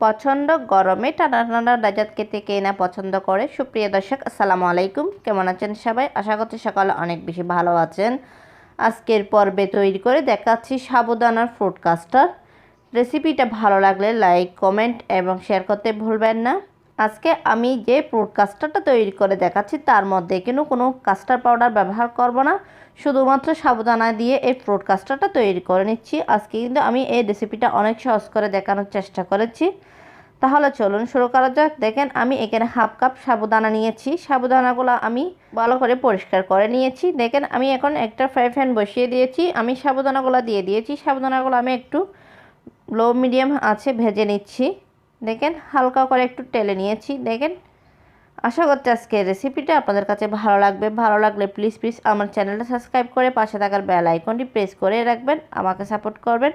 পছন্দ গরমে ঠান্ডা ঠান্ডা ডেজার্ট খেতে কে না পছন্দ করে। সুপ্রিয় দর্শক, আসসালামু আলাইকুম। কেমন আছেন সবাই? আশা করছি সকালে অনেক বেশি ভালো আছেন। আজকের পর্বে তৈরি করে দেখাচ্ছি সাবুদানার ফ্রুট কাস্টার্ড। রেসিপিটা ভালো লাগলে লাইক, কমেন্ট এবং শেয়ার করতে ভুলবেন না। আজকে আমি যে ফ্রুট কাস্টার্ডটা তৈরি করে দেখাচ্ছি তার মধ্যে কিন্তু কোনো কাস্টার্ড পাউডার ব্যবহার করব না, শুধুমাত্র সাবুদানা দিয়ে এই ফ্রুট কাস্টার্ডটা তৈরি করে নিচ্ছি। আজকে কিন্তু আমি এই রেসিপিটা অনেক সহজ করে দেখানোর চেষ্টা করেছি। তাহলে চলুন শুরু করা যাক। দেখেন আমি এখানে হাফ কাপ সাবুদানা নিয়েছি। সাবুদানাগুলো আমি ভালো করে পরিষ্কার করে নিয়েছি। দেখেন আমি এখন একটা ফ্রাই প্যান বসিয়ে দিয়েছি। আমি সাবুদানাগুলো দিয়ে দিয়েছি। সাবুদানাগুলো আমি একটু লো মিডিয়াম আছে ভেজে নিচ্ছি। দেখেন হালকা করে একটু টেলে নিয়েছি। দেখেন আশা করছি আজকের রেসিপিটা আপনাদের কাছে ভালো লাগবে। ভালো লাগলে প্লিজ আমার চ্যানেলটা সাবস্ক্রাইব করে পাশে থাকার বেল আইকনটি প্রেস করে রাখবেন, আমাকে সাপোর্ট করবেন।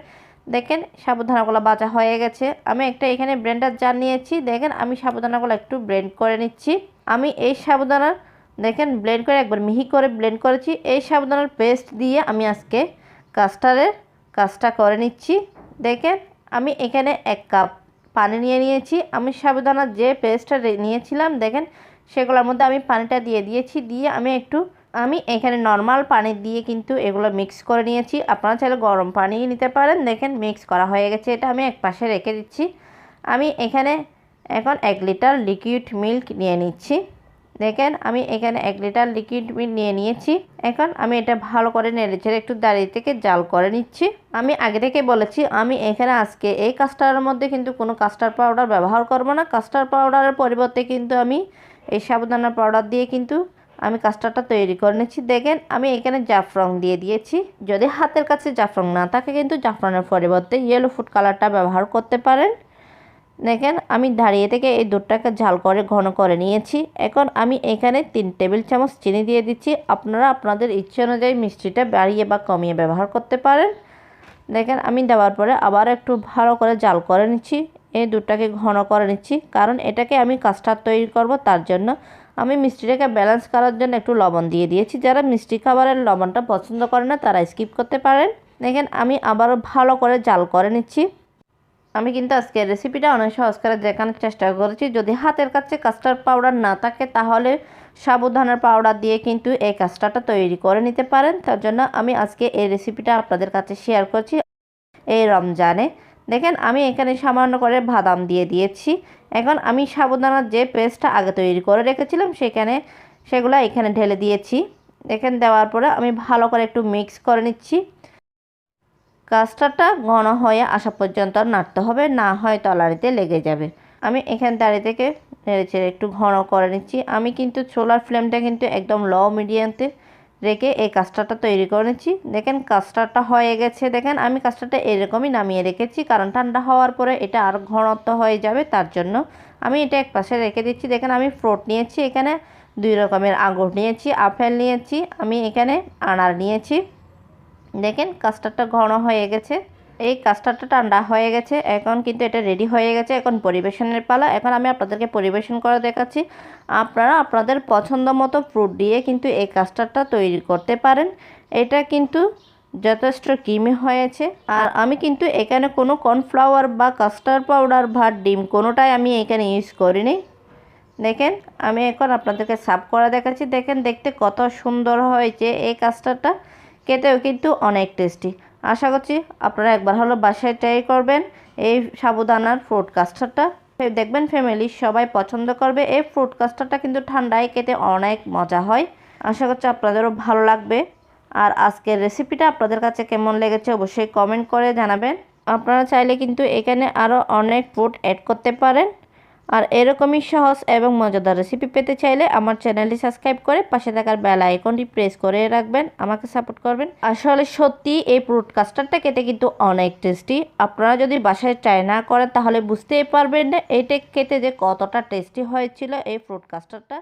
দেখেন সাবুদানাগুলো ভাজা হয়ে গেছে। আমি একটা এখানে ব্লেন্ডার জার নিয়েছি। দেখেন আমি সাবুদানাগুলো একটু ব্লেন্ড করে নিচ্ছি। আমি এই সাবুদানার দেখেন ব্লেন্ড করে একবার মিহি করে ব্লেন্ড করেছি। এই সাবুদানার পেস্ট দিয়ে আমি আজকে কাস্টার্ডের কাজটা করে নিচ্ছি। দেখেন আমি এখানে 1 কাপ পানি নিয়ে নিয়েছি। আমি সাবুদানার যে পেস্টটা নিয়েছিলাম দেখেন সেগুলোর মধ্যে আমি পানিটা দিয়ে দিয়েছি। দিয়ে আমি এখানে নর্মাল পানি দিয়ে কিন্তু এগুলো মিক্স করে নিয়েছি। আপনারা চাইলে গরম পানি নিতে পারেন। দেখেন মিক্স করা হয়ে গেছে। এটা আমি এক পাশে রেখে দিচ্ছি। আমি এখানে এখন 1 লিটার লিকুইড মিল্ক নিয়ে নিচ্ছি। দেখেন আমি এখানে 1 লিটার লিকুইড মিল্ক নিয়ে নিয়েছি। এখন আমি এটা ভালো করে নেড়েচেড়ে একটু দাঁড়িয়ে থেকে জাল করে নিচ্ছি। আমি আগে থেকে বলেছি আমি এখানে আজকে এই কাস্টার্ডের মধ্যে কিন্তু কোনো কাস্টার্ড পাউডার ব্যবহার করব না। কাস্টার্ড পাউডারের পরিবর্তে কিন্তু আমি এই সাবুদানা পাউডার দিয়ে কিন্তু আমি কাস্টার্ডটা তৈরি করে নিচ্ছি। দেখেন আমি এখানে জাফরান দিয়ে দিয়েছি। যদি হাতের কাছে জাফরান না থাকে কিন্তু জাফরানের পরিবর্তে ইয়েলো ফুড কালারটা ব্যবহার করতে পারেন। দেখেন আমি দাঁড়িয়ে থেকে এই দুধটাকে ঝাল করে ঘন করে নিয়েছি। এখন আমি এখানে 3 টেবিল চামচ চিনি দিয়ে দিচ্ছি। আপনারা আপনাদের ইচ্ছে অনুযায়ী মিষ্টিটা বাড়িয়ে বা কমিয়ে ব্যবহার করতে পারেন। দেখেন আমি দেওয়ার পরে আবার একটু ভালো করে জাল করে নিচ্ছি। এই দুধটাকে ঘন করে নিচ্ছি, কারণ এটাকে আমি কাস্টার্ড তৈরি করব। তার জন্য আমি মিষ্টিটাকে ব্যালেন্স করার জন্য একটু লবণ দিয়ে দিয়েছি। যারা মিষ্টি খাবারের লবণটা পছন্দ করে না তারা স্কিপ করতে পারেন। দেখেন আমি আবারও ভালো করে জাল করে নিচ্ছি। আমি কিন্তু আজকের রেসিপিটা অনেক সহজ করে দেখানোর চেষ্টা করেছি। যদি হাতের কাছে কাস্টার্ড পাউডার না থাকে তাহলে সাবুদানার পাউডার দিয়ে কিন্তু এই কাস্টার্ডটা তৈরি করে নিতে পারেন। তার জন্য আমি আজকে এই রেসিপিটা আপনাদের কাছে শেয়ার করছি এই রমজানে। দেখেন আমি এখানে সামান্য করে বাদাম দিয়ে দিয়েছি। এখন আমি সাবুদানার যে পেস্টটা আগে তৈরি করে রেখেছিলাম সেগুলো এখানে ঢেলে দিয়েছি। দেখেন দেওয়ার পরে আমি ভালো করে একটু মিক্স করে নিচ্ছি। কাস্টার্ডটা ঘন হয়ে আসা পর্যন্ত নাড়তে হবে, না হয় তলানিতে লেগে যাবে। আমি এখানে দাঁড়িয়ে থেকে নেড়েচেড়ে একটু ঘন করে নিচ্ছি। আমি কিন্তু চুলার ফ্লেমটা কিন্তু একদম লো মিডিয়ামতে রেখে এই কাস্টার্ডটা তৈরি করে নিচ্ছি। দেখেন কাস্টার্ডটা হয়ে গেছে। দেখেন আমি কাস্টার্ডটা এরকমই নামিয়ে রেখেছি, কারণ ঠান্ডা হওয়ার পরে এটা আর ঘনত্ব হয়ে যাবে। তার জন্য আমি এটা এক পাশে রেখে দিচ্ছি। দেখেন আমি ফ্রুট নিয়েছি, এখানে 2 রকমের আঙুর নিয়েছি, আপেল নিয়েছি, আমি এখানে আনার নিয়েছি। দেখেন কাস্টার্ডটা ঘন হয়ে গেছে। এই কাস্টার্ডটা ঠান্ডা হয়ে গেছে। এখন কিন্তু এটা রেডি হয়ে গেছে। এখন পরিবেশনের পালা। এখন আমি আপনাদেরকে পরিবেশন করে দেখাচ্ছি। আপনারা আপনাদের পছন্দ মতো ফ্রুট দিয়ে কিন্তু এই কাস্টার্ডটা তৈরি করতে পারেন। এটা কিন্তু যথেষ্ট ক্রিমি হয়েছে। আর আমি কিন্তু এখানে কোনো কর্নফ্লাওয়ার বা কাস্টার্ড পাউডার বা ডিম কোনোটাই আমি এখানে ইউজ করিনি। দেখেন আমি এখন আপনাদেরকে সার্ভ করে দেখাচ্ছি। দেখেন দেখতে কত সুন্দর হয়েছে এই কাস্টার্ডটা, খেতেও কিন্তু অনেক টেস্টি। আশা করছি আপনারা একবার হলো বাসায় ট্রাই করবেন এই সাবুদানার ফ্রুট কাস্টার্ডটা। দেখবেন ফ্যামিলির সবাই পছন্দ করবে। এই ফ্রুট কাস্টার্ডটা কিন্তু ঠান্ডায় খেতে অনেক মজা হয়। আশা করছি আপনাদেরও ভালো লাগবে। আর আজকের রেসিপিটা আপনাদের কাছে কেমন লেগেছে অবশ্যই কমেন্ট করে জানাবেন। আপনারা চাইলে কিন্তু এখানে আরও অনেক ফ্রুট অ্যাড করতে পারেন। আর এরকমই সহজ এবং মজাদার রেসিপি পেতে চাইলে আমার চ্যানেলটি সাবস্ক্রাইব করে পাশে থাকার বেল আইকনটি প্রেস করে রাখবেন, আমাকে সাপোর্ট করবেন। আসলে সত্যি এই ফ্রুট কাস্টার্ডটা খেতে কিন্তু অনেক টেস্টি। আপনারা যদি বাসায় ট্রাই না করেন তাহলে বুঝতেই পারবেন না এটা খেতে যে কতটা টেস্টি হয়েছিল এই ফ্রুট কাস্টার্ডটা।